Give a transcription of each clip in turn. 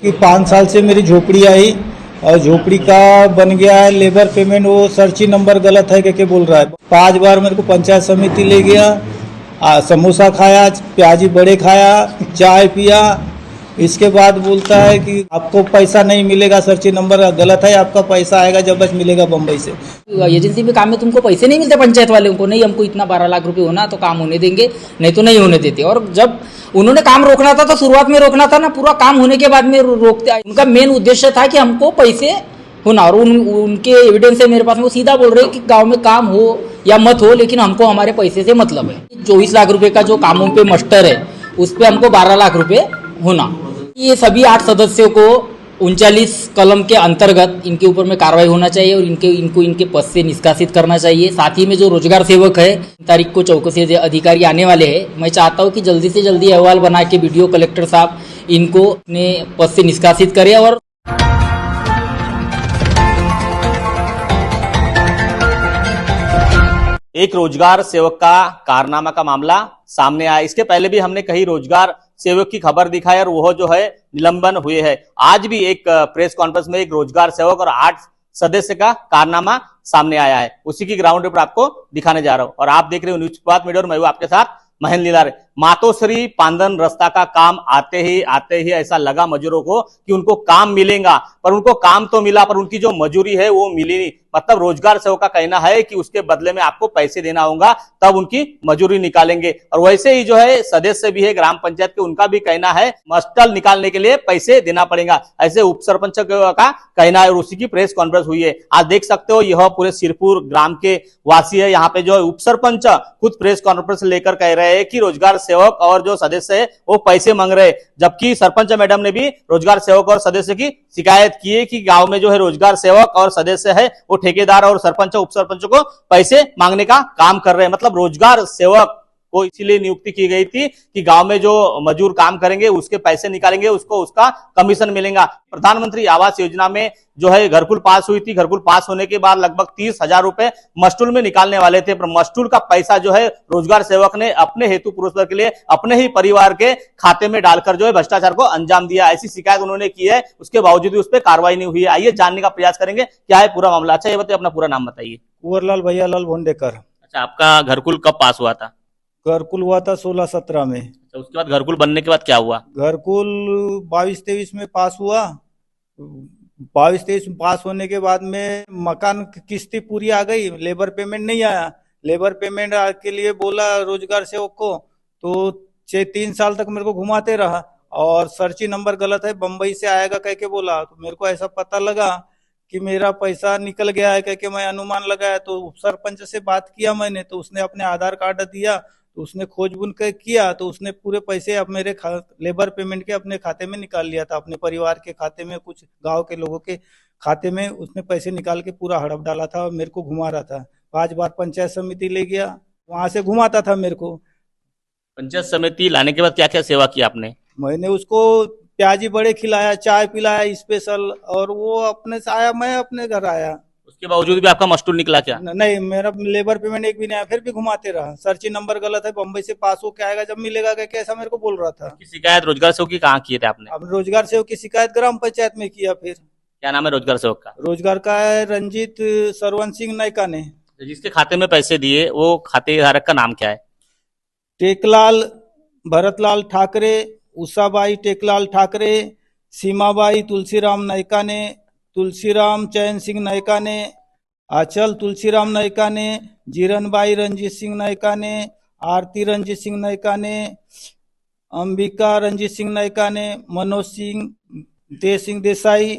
कि 5 साल से मेरी झोपड़ी आई और झोपड़ी का बन गया है लेबर पेमेंट, वो सर्ची नंबर गलत है क्या बोल रहा है। 5 बार मेरे को पंचायत समिति ले गया, समोसा खाया, प्याजी बड़े खाया, चाय पिया। इसके बाद बोलता है कि आपको पैसा नहीं मिलेगा, सर्ची नंबर गलत है, आपका पैसा आएगा जब बस मिलेगा बम्बई से। एजेंसी में काम में तुमको पैसे नहीं मिलते पंचायत वालों को, नहीं हमको इतना 12 लाख रुपए होना तो काम होने देंगे, नहीं तो नहीं होने देते। और जब उन्होंने काम रोकना था तो शुरुआत में रोकना था ना, पूरा काम होने के बाद में रोकते। उनका मेन उद्देश्य था कि हमको पैसे होना, और उनके एविडेंस है मेरे पास में, वो सीधा बोल रहे हैं कि गांव में काम हो या मत हो लेकिन हमको हमारे पैसे से मतलब है। 24 लाख रुपए का जो कामों पे मस्टर है उस पर हमको 12 लाख रुपए होना। ये सभी 8 सदस्यों को 39 कलम के अंतर्गत इनके ऊपर में कार्रवाई होना चाहिए और इनको इनके पद से निष्कासित करना चाहिए। साथ ही में जो रोजगार सेवक है, तारीख को चौकसी अधिकारी आने वाले हैं, मैं चाहता हूँ कि जल्दी से जल्दी अहवाल बना के वीडियो कलेक्टर साहब इनको अपने पद से निष्कासित करें। और एक रोजगार सेवक का कारनामा का मामला सामने आया। इसके पहले भी हमने कई रोजगार सेवक की खबर दिखाई और वो जो है निलंबन हुए हैं। आज भी एक प्रेस कॉन्फ्रेंस में एक रोजगार सेवक और 8 सदस्य का कारनामा सामने आया है, उसी की ग्राउंड रिपोर्ट आपको दिखाने जा रहा हूं। और आप देख रहे हो न्यूज बात मीडिया और मैं हूं आपके साथ महेंद्र लीलारे। मातोश्री पांदन रास्ता का काम आते ही ऐसा लगा मजदूरों को कि उनको काम मिलेगा, पर उनको काम तो मिला पर उनकी जो मजूरी है वो मिली नहीं। मतलब रोजगार सेवक का कहना है कि उसके बदले में आपको पैसे देना होगा तब उनकी मजूरी निकालेंगे। और वैसे ही जो है सदस्य भी है ग्राम पंचायत के, उनका भी कहना है मस्टल निकालने के लिए पैसे देना पड़ेगा, ऐसे उप सरपंच का कहना है। और उसी की प्रेस कॉन्फ्रेंस हुई है। आज देख सकते हो यह पूरे सिरपुर ग्राम के वासी है। यहाँ पे जो उप सरपंच खुद प्रेस कॉन्फ्रेंस लेकर कह रहे हैं कि रोजगार सेवक और जो सदस्य है वो पैसे मांग रहे हैं, जबकि सरपंच मैडम ने भी रोजगार सेवक और सदस्य की शिकायत की है कि गांव में जो है रोजगार सेवक और सदस्य है वो ठेकेदार और सरपंच उप सरपंच को पैसे मांगने का काम कर रहे हैं। मतलब रोजगार सेवक को इसीलिए नियुक्ति की गई थी कि गांव में जो मजदूर काम करेंगे उसके पैसे निकालेंगे, उसको उसका कमीशन मिलेगा। प्रधानमंत्री आवास योजना में जो है घरकुल पास हुई थी, घरकुल पास होने के बाद लगभग 30,000 रुपए मस्टूल में निकालने वाले थे, पर मस्टूल का पैसा जो है रोजगार सेवक ने अपने हेतु पुरस्कार के लिए अपने ही परिवार के खाते में डालकर जो है भ्रष्टाचार को अंजाम दिया। ऐसी शिकायत उन्होंने की है, उसके बावजूद भी उस पर कार्रवाई नहीं हुई है। आइए जानने का प्रयास करेंगे क्या है पूरा मामला। अच्छा ये बताइए, अपना पूरा नाम बताइए। कुंवरलाल भैयालाल भोंडेकर। अच्छा, आपका घरकुल कब पास हुआ था? घरकुल हुआ था 16-17 में। अच्छा, उसके बाद घरकुल बनने के बाद क्या हुआ? घरकुल 22-23 में पास हुआ। 22-23 में पास होने के बाद में मकान की किस्ती पूरी आ गई, लेबर पेमेंट नहीं आया। लेबर पेमेंट के लिए बोला रोजगार सेवक को, तो 3 साल तक मेरे को घुमाते रहा और सर्ची नंबर गलत है, बम्बई से आएगा कह के बोला। तो मेरे को ऐसा पता लगा कि मेरा पैसा निकल गया है कह के मैं अनुमान लगाया। तो उप सरपंच से बात किया मैंने, तो उसने अपने आधार कार्ड दिया, तो उसने खोजबीन किया, तो उसने पूरे पैसे अब मेरे लेबर पेमेंट के अपने खाते में निकाल लिया था। अपने परिवार के खाते में, कुछ गांव के लोगों के खाते में उसने पैसे निकाल के पूरा हड़प डाला था और मेरे को घुमा रहा था। 5 बार पंचायत समिति ले गया, वहां से घुमाता था मेरे को। पंचायत समिति लाने के बाद क्या क्या सेवा की आपने? मैंने उसको प्याजी बड़े खिलाया, चाय पिलाया स्पेशल, और वो अपने से आया, मैं अपने घर आया। उसके बावजूद भी आपका मस्टूल निकला क्या? नहीं, मेरा लेबर पेमेंट एक भी नहीं आया, फिर भी घुमाते रहा। सर्ची नंबर गलत है, बम्बई से पास हो के आएगा जब मिलेगा क्या, ऐसा मेरे को बोल रहा था। शिकायत रोजगार सेवक की कहाँ की थे आपने? अब रोजगार सेवक की शिकायत ग्राम पंचायत में किया। फिर क्या नाम है रोजगार सेवक का? रोजगार का है रंजीत सरवन सिंह नायका ने। जिसके खाते में पैसे दिए वो खाते धारक का नाम क्या है? टेकलाल भरतलाल ठाकरे, उषाबाई टेकलाल ठाकरे, सीमाबाई तुलसीराम नायका ने, तुलसीराम चैन सिंह नायका ने, आचल तुलसीराम नायका ने, जीरनबाई रंजीत सिंह नायका ने, आरती रंजीत सिंह नायका ने, अंबिका रंजीत सिंह नायका ने, मनोज सिंह दे सिंह देसाई,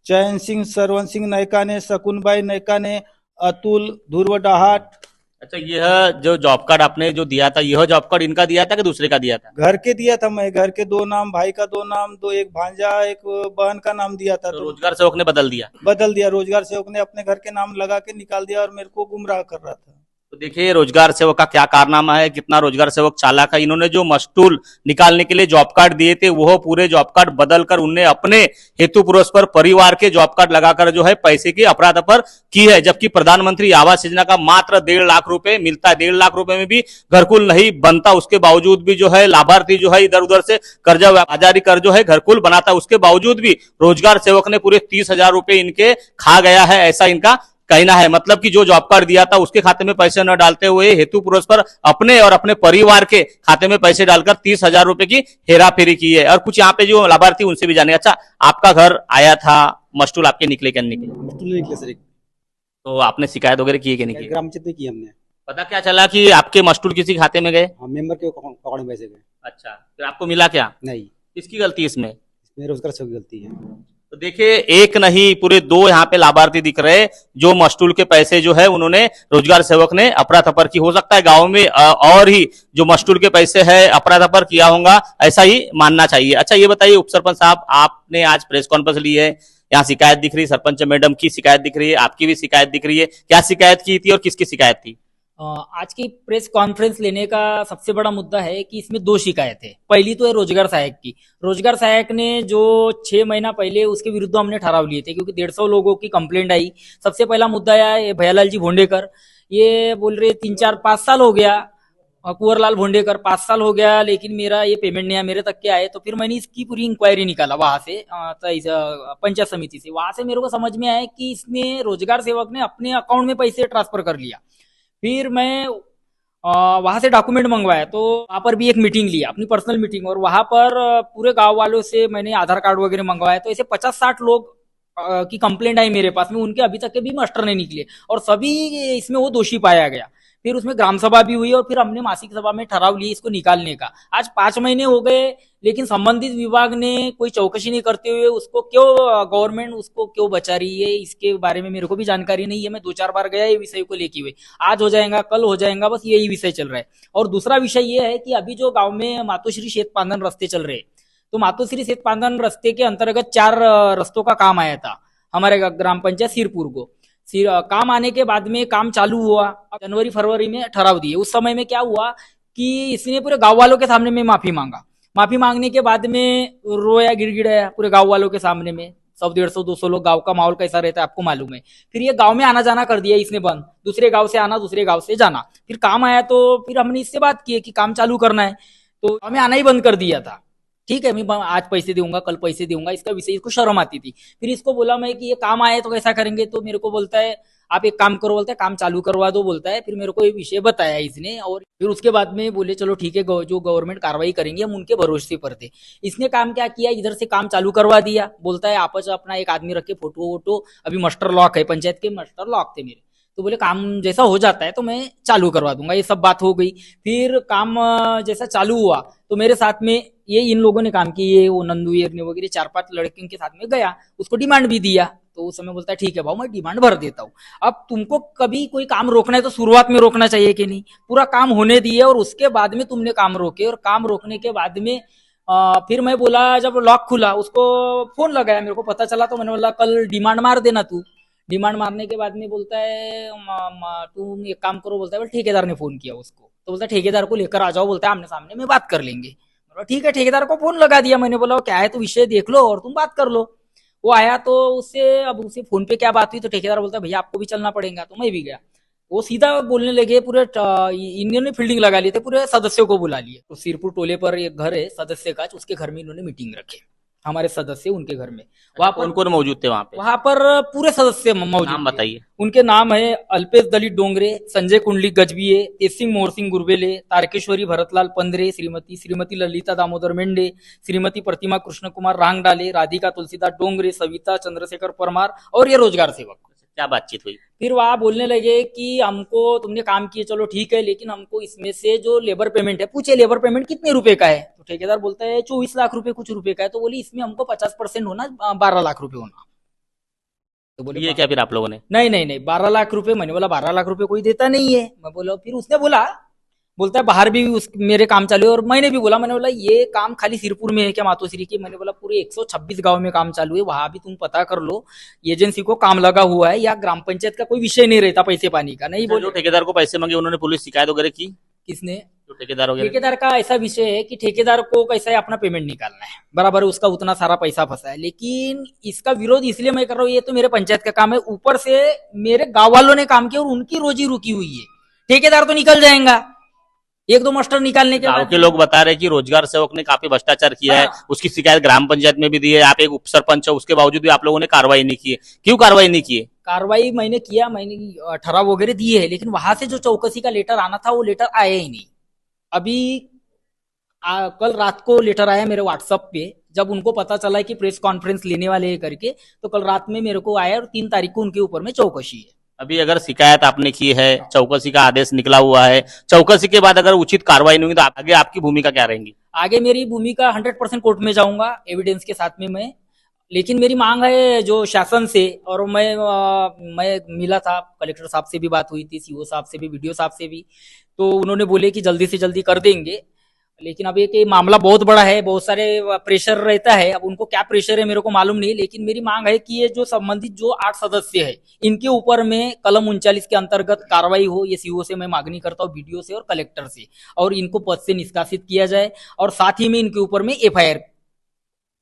चैन सिंह सरवन सिंह नायका ने, शकुनबाई नायका ने, अतुल ध्रुव डाहाट। अच्छा, यह जो जॉब कार्ड आपने जो दिया था, यह जॉब कार्ड इनका दिया था कि दूसरे का दिया था? घर के दिया था मैं, घर के 2 नाम, भाई का 2 नाम, एक भांजा एक बहन का नाम दिया था। तो रोजगार सेवक ने बदल दिया? बदल दिया, रोजगार सेवक ने अपने घर के नाम लगा के निकाल दिया और मेरे को गुमराह कर रहा था। तो देखिए रोजगार सेवक का क्या कारनामा है, कितना रोजगार सेवक चालाक है। इन्होंने जो मस्टूल निकालने के लिए जॉब कार्ड दिए थे वो पूरे जॉब कार्ड बदलकर उनने अपने हेतु पुरस्पर परिवार के जॉब कार्ड लगाकर जो है पैसे की अफरातफर की है। जबकि प्रधानमंत्री आवास योजना का मात्र 1.5 लाख रुपए मिलता है। 1.5 लाख रुपए में भी घरकुल नहीं बनता, उसके बावजूद भी जो है लाभार्थी जो है इधर उधर से कर्जा बाजारी कर जो है घरकुल बनाता है। उसके बावजूद भी रोजगार सेवक ने पूरे 30,000 रुपए इनके खा गया है, ऐसा इनका कहना है। मतलब कि जो जॉब कार्ड दिया था उसके खाते में पैसे न डालते हुए हेतु पुरस्पर अपने और अपने परिवार के खाते में पैसे डालकर 30,000 रुपए की हेराफेरी की है। और कुछ यहाँ पे जो लाभार्थी उनसे भी जाने। अच्छा, आपका घर आया था, मस्टूल आपके निकले क्या निकले? मस्टूल नहीं निकले सर। एक तो आपने शिकायत वगैरह की है कि नहीं की? ग्राम पंचायत में की हमने। पता क्या चला कि आपके मस्टूल किसी खाते में गए? हाँ, मेंबर के अकाउंट में पैसे गए। अच्छा, फिर आपको मिला क्या? नहीं, किसकी गलती इसमें? इसमें रोजगार सेवक की गलती है। तो देखिए एक नहीं पूरे 2 यहाँ पे लाभार्थी दिख रहे जो मस्टूल के पैसे जो है उन्होंने रोजगार सेवक ने अफरा-तफर की। हो सकता है गांव में और ही जो मस्टूल के पैसे है अफरा-तफर किया होगा, ऐसा ही मानना चाहिए। अच्छा ये बताइए उप सरपंच साहब, आपने आज प्रेस कॉन्फ्रेंस ली है, यहाँ शिकायत दिख रही, सरपंच मैडम की शिकायत दिख रही है, आपकी भी शिकायत दिख रही है। क्या शिकायत की थी और किसकी शिकायत थी? आज की प्रेस कॉन्फ्रेंस लेने का सबसे बड़ा मुद्दा है कि इसमें 2 शिकायत है। पहली तो है रोजगार सहायक की। रोजगार सहायक ने जो 6 महीना पहले उसके विरुद्ध हमने ठहराव लिए थे, क्योंकि 150 लोगों की कंप्लेंट आई। सबसे पहला मुद्दा है भैयालाल जी भोंडेकर, ये बोल रहे 3-4-5 साल हो गया, कुंवरलाल भोंडेकर 5 साल हो गया, लेकिन मेरा ये पेमेंट नहीं आया, मेरे तक के आए। तो फिर मैंने इसकी पूरी इंक्वायरी निकाला वहां से पंचायत समिति से। वहां से मेरे को समझ में आया कि इसने रोजगार सेवक ने अपने अकाउंट में पैसे ट्रांसफर कर लिया। फिर मैं वहां से डॉक्यूमेंट मंगवाया, तो वहां पर भी एक मीटिंग ली, अपनी पर्सनल मीटिंग, और वहां पर पूरे गांव वालों से मैंने आधार कार्ड वगैरह मंगवाया। तो ऐसे 50-60 लोग की कंप्लेंट आई मेरे पास में, उनके अभी तक के भी मास्टर नहीं निकले और सभी इसमें वो दोषी पाया गया। फिर उसमें ग्राम सभा भी हुई और फिर हमने मासिक सभा में ठराव लिए इसको निकालने का। आज 5 महीने हो गए, लेकिन संबंधित विभाग ने कोई चौकसी नहीं करते हुए उसको क्यों, गवर्नमेंट उसको क्यों बचा रही है, इसके बारे में मेरे को भी जानकारी नहीं है। मैं 2-4 बार गया ये विषय को लेके हुए, आज हो जाएगा कल हो जाएगा, बस यही विषय चल रहा है। और दूसरा विषय ये है कि अभी जो गाँव में मातोश्री शेतपांदन रस्ते चल रहे, तो मातोश्री शेतपांदन रस्ते के अंतर्गत 4 रस्तों का काम आया था हमारे ग्राम पंचायत सिरपुर को। काम आने के बाद में काम चालू हुआ, जनवरी फरवरी में ठहराव दिए। उस समय में क्या हुआ कि इसने पूरे गांव वालों के सामने में माफी मांगा। माफी मांगने के बाद में रोया गिड़गिड़ाया पूरे गांव वालों के सामने में। 100-150-200 लोग, गांव का माहौल कैसा रहता है आपको मालूम है। फिर ये गांव में आना जाना कर दिया इसने बंद, दूसरे गांव से आना दूसरे गांव से जाना। फिर काम आया तो फिर हमने इससे बात की कि काम चालू करना है, तो हमें आना ही बंद कर दिया था। ठीक है, मैं आज पैसे दूंगा कल पैसे दूंगा, इसका विषय, इसको शर्म आती थी। फिर इसको बोला मैं कि ये काम आए तो कैसा करेंगे, तो मेरे को बोलता है आप एक काम करो, बोलता है काम चालू करवा दो बोलता है। फिर मेरे को ये विषय बताया इसने, और फिर उसके बाद में बोले चलो ठीक है, जो गवर्नमेंट कार्रवाई करेंगे हम उनके भरोसे पर थे। इसने काम क्या किया, इधर से काम चालू करवा दिया। बोलता है आपस अपना एक आदमी रख के फोटो वोटो, अभी मास्टर लॉक है, पंचायत के मास्टर लॉक थे मेरे, तो बोले काम जैसा हो जाता है तो मैं चालू करवा दूंगा। ये सब बात हो गई। फिर काम जैसा चालू हुआ तो मेरे साथ में ये इन लोगों ने काम किए, वो नंदू ने वगैरह 4-5 लड़के के साथ में गया, उसको डिमांड भी दिया। तो उस समय बोलता है ठीक है भाव मैं डिमांड भर देता हूँ। अब तुमको कभी कोई काम रोकना है तो शुरुआत में रोकना चाहिए कि नहीं, पूरा काम होने दिए और उसके बाद में तुमने काम रोके। और काम रोकने के बाद में फिर मैं बोला, जब लॉक खुला उसको फोन लगाया, मेरे को पता चला तो मैंने बोला कल डिमांड मार देना तू। डिमांड मारने के बाद में बोलता है तुम एक काम करो, बोलता है ठेकेदार ने फोन किया उसको, तो बोलता है ठेकेदार को लेकर आ जाओ, बोलता है आमने सामने में बात कर लेंगे। ठीक है, ठेकेदार को फोन लगा दिया मैंने, बोला क्या है तो विषय देख लो और तुम बात कर लो। वो आया तो अब उससे फोन पे क्या बात हुई, तो ठेकेदार बोलता है भैया आपको भी चलना पड़ेगा, तो मैं भी गया। वो सीधा बोलने लगे, पूरे इन्होंने फील्डिंग लगा लिए थे, पूरे सदस्यों को बुला लिए। तो सिरपुर टोले पर एक घर है सदस्य का, उसके घर में इन्होंने मीटिंग रखी, हमारे सदस्य उनके घर में। वहां पर कौन मौजूद थे? वहां पर पूरे सदस्य मौजूद। नाम बताइए। उनके नाम है अल्पेश दलित डोंगरे, संजय कुंडली गजबिये, तेजसिंह मोहरसिंह गुरबेले, तारकेश्वरी भरतलाल पंद्रे, श्रीमती ललिता दामोदर मेंढे, श्रीमती प्रतिमा कृष्ण कुमार रांगडाले, राधिका तुलसीदास डोंगरे, सविता चंद्रशेखर परमार और ये रोजगार सेवक। क्या बातचीत हुई? फिर वहां बोलने लगे कि हमको तुमने काम किए चलो ठीक है, लेकिन हमको इसमें से जो लेबर पेमेंट है, पूछे लेबर पेमेंट कितने रुपए का है, तो ठेकेदार बोलता है 24 लाख रुपए कुछ रुपए का है। तो बोली इसमें हमको 50% होना, 12 लाख रुपए होना। तो बोले ये क्या फिर आप लोगों ने? नहीं 12 लाख रुपए। मैंने बोला 12 लाख रुपए कोई देता नहीं है। मैं बोला, फिर उसने बोला बोलता है बाहर भी उस मेरे काम चालू है। और मैंने भी बोला, मैंने बोला ये काम खाली सिरपुर में है क्या मातोश्री की? मैंने बोला पूरे 126 गांव में काम चालू है, वहां भी तुम पता कर लो, एजेंसी को काम लगा हुआ है, या ग्राम पंचायत का कोई विषय नहीं रहता पैसे पानी का। नहीं जो बोले ठेकेदार को पैसे मांगे उन्होंने पुलिस शिकायत वगैरह की? किसने? जो ठेकेदार वगैरह ठेकेदार का ऐसा विषय है कि ठेकेदार को कैसा है अपना पेमेंट निकालना है, बराबर है, उसका उतना सारा पैसा फंसा है। लेकिन इसका विरोध इसलिए मैं कर रहा हूँ, ये तो मेरे पंचायत का काम है, ऊपर से मेरे गांव वालों ने काम किया और उनकी रोजी रुकी हुई है। ठेकेदार तो निकल जाएगा एक दो मास्टर निकालने के गांव बाद। के लोग बता रहे हैं कि रोजगार सेवक ने काफी भ्रष्टाचार किया है, उसकी शिकायत ग्राम पंचायत में भी दी है, आप एक उप सरपंच हो, उसके बावजूद भी आप लोगों ने कार्रवाई नहीं की है। क्यों कार्रवाई नहीं की है? कार्रवाई मैंने किया, मैंने ठराव वगैरह दिए है, लेकिन वहां से जो चौकसी का लेटर आना था वो लेटर आया ही नहीं। अभी कल रात को लेटर आया मेरे व्हाट्सएप पे, जब उनको पता चला कि प्रेस कॉन्फ्रेंस लेने वाले हैं करके, तो कल रात में मेरे को आया और 3 तारीख को उनके ऊपर में चौकसी है। अभी अगर शिकायत आपने की है, चौकसी का आदेश निकला हुआ है, चौकसी के बाद अगर उचित कार्रवाई नहीं हुई तो आगे आपकी भूमिका क्या रहेगी? आगे मेरी भूमिका 100% कोर्ट में जाऊंगा एविडेंस के साथ में मैं। लेकिन मेरी मांग है जो शासन से, और मैं मिला था, कलेक्टर साहब से भी बात हुई थी, सीओ साहब से भी, वीडियो साहब से भी, तो उन्होंने बोले कि जल्दी से जल्दी कर देंगे। लेकिन अब ये मामला बहुत बड़ा है, बहुत सारे प्रेशर रहता है, अब उनको क्या प्रेशर है मेरे को मालूम नहीं। लेकिन मेरी मांग है कि ये जो संबंधित जो 8 सदस्य है, इनके ऊपर में कलम 39 के अंतर्गत कार्रवाई हो। ये सीओ से मैं मांगनी करता हूँ, वीडियो से और कलेक्टर से, और इनको पद से निष्कासित किया जाए, और साथ ही में इनके ऊपर में FIR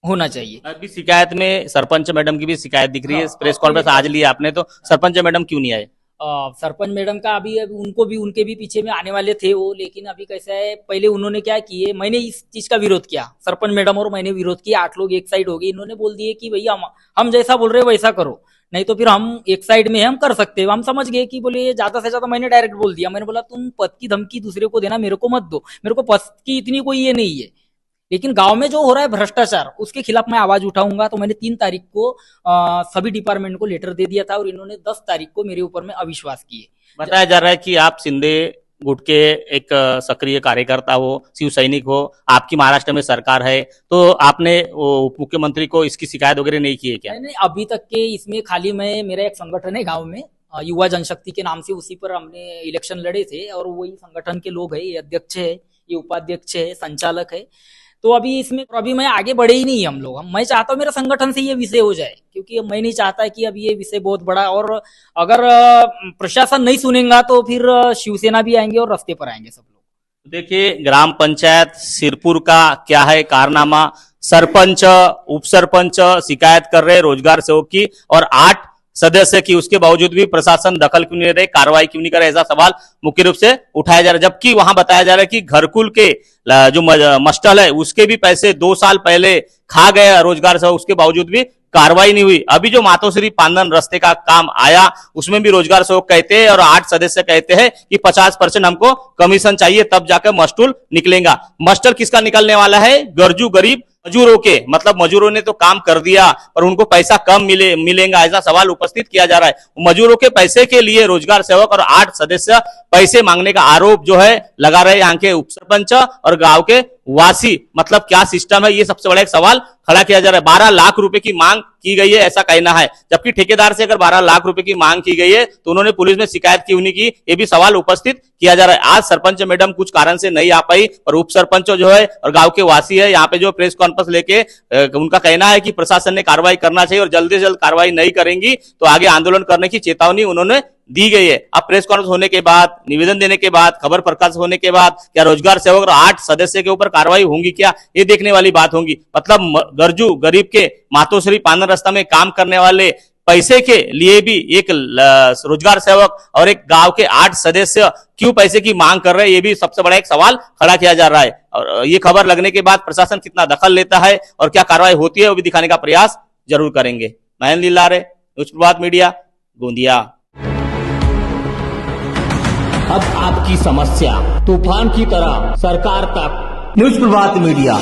होना चाहिए। अभी शिकायत में सरपंच मैडम की भी शिकायत दिख रही है, प्रेस कॉन्फ्रेंस आज लिया आपने, तो सरपंच मैडम क्यों नहीं आए? सरपंच मैडम का अभी उनके भी पीछे में आने वाले थे वो, लेकिन अभी कैसा है, पहले उन्होंने क्या किए, मैंने इस चीज का विरोध किया, सरपंच मैडम और मैंने विरोध किया, 8 लोग एक साइड हो गए। इन्होंने बोल दिए कि भैया हम जैसा बोल रहे हो वैसा करो, नहीं तो फिर हम एक साइड में हम कर सकते हैं। हम समझ गए कि बोले ज्यादा से ज्यादा, मैंने डायरेक्ट बोल दिया, मैंने बोला तुम पद की धमकी दूसरे को देना मेरे को मत दो, मेरे को पद की इतनी कोई ये नहीं है, लेकिन गांव में जो हो रहा है भ्रष्टाचार उसके खिलाफ मैं आवाज उठाऊंगा। तो मैंने 3 तारीख को सभी डिपार्टमेंट को लेटर दे दिया था, और इन्होंने 10 तारीख को मेरे ऊपर में अविश्वास किए। बताया जा रहा है कि आप सिंधे गुट के एक सक्रिय कार्यकर्ता हो, शिव सैनिक हो, आपकी महाराष्ट्र में सरकार है, तो आपने उप मुख्यमंत्री को इसकी शिकायत वगैरह नहीं की है क्या? नहीं, अभी तक के इसमें खाली मेरा एक संगठन है गांव में, युवा जनशक्ति के नाम से, उसी पर हमने इलेक्शन लड़े थे, और वही संगठन के लोग है, ये अध्यक्ष है, ये उपाध्यक्ष है, संचालक है। तो अभी इसमें अभी मैं आगे बढ़े ही नहीं हम लोग। मैं चाहता हूँ मेरे संगठन से ये विषय हो जाए, क्योंकि मैं नहीं चाहता कि अब ये विषय बहुत बड़ा, और अगर प्रशासन नहीं सुनेगा तो फिर शिवसेना भी आएंगे और रास्ते पर आएंगे सब लोग। देखिए, ग्राम पंचायत सिरपुर का क्या है कारनामा, सरपंच उप सरपंच शिकायत कर रहे रोजगार सेवक की, और 8 सदस्य की, उसके बावजूद भी प्रशासन दखल क्यों नहीं रहे, कार्रवाई क्यों नहीं करे, ऐसा सवाल मुख्य रूप से उठाया जा रहा है। जबकि वहां बताया जा रहा है कि घरकुल के जो मस्टल है उसके भी पैसे 2 साल पहले खा गया रोजगार सेवक, उसके बावजूद भी कार्रवाई नहीं हुई। अभी जो मातोश्री पांदन रास्ते का काम आया उसमें भी रोजगार सेवक कहते हैं और 8 सदस्य कहते हैं कि 50% हमको कमीशन चाहिए, तब जाकर मस्टूल निकलेगा। मस्टल किसका निकलने वाला है? गरजू गरीब मजूरों के, मतलब मजूरों ने तो काम कर दिया पर उनको पैसा कम मिलेगा, ऐसा सवाल उपस्थित किया जा रहा है। मजूरों के पैसे के लिए रोजगार सेवक और 8 सदस्य पैसे मांगने का आरोप जो है लगा रहे यहाँ के उप सरपंच और गांव के वासी। मतलब क्या सिस्टम है, ये सबसे बड़ा एक सवाल खड़ा किया जा रहा है। 12 लाख रुपए की मांग की गई है ऐसा कहना है, जबकि ठेकेदार से अगर 12 लाख रुपए की मांग की गई है तो उन्होंने पुलिस में शिकायत क्यों नहीं की, ये भी सवाल उपस्थित किया जा रहा है। आज सरपंच मैडम कुछ कारण से नहीं आ पाई और उप सरपंच जो है और गांव के वासी है यहाँ पे जो प्रेस कॉन्फ्रेंस लेके उनका कहना है कि प्रशासन ने कार्रवाई करना चाहिए और जल्दी से जल्द कार्रवाई नहीं करेंगी तो आगे आंदोलन करने की चेतावनी उन्होंने दी गई है। अब प्रेस कॉन्फ्रेंस होने के बाद, निवेदन देने के बाद, खबर प्रकाश होने के बाद क्या रोजगार सेवक और 8 सदस्य के ऊपर कार्रवाई होंगी क्या, ये देखने वाली बात होगी। मतलब गरजू गरीब के मातोश्री पांदन रास्ता में काम करने वाले पैसे के लिए भी एक रोजगार सेवक और एक गांव के 8 सदस्य क्यों पैसे की मांग कर रहे हैं, ये भी सबसे बड़ा एक सवाल खड़ा किया जा रहा है। और ये खबर लगने के बाद प्रशासन कितना दखल लेता है और क्या कार्रवाई होती है वो भी दिखाने का प्रयास जरूर करेंगे। नयन लीलारे, न्यूज प्रभात मीडिया, गोंदिया। अब आपकी समस्या तूफान की तरह सरकार तक। न्यूज प्रभात मीडिया।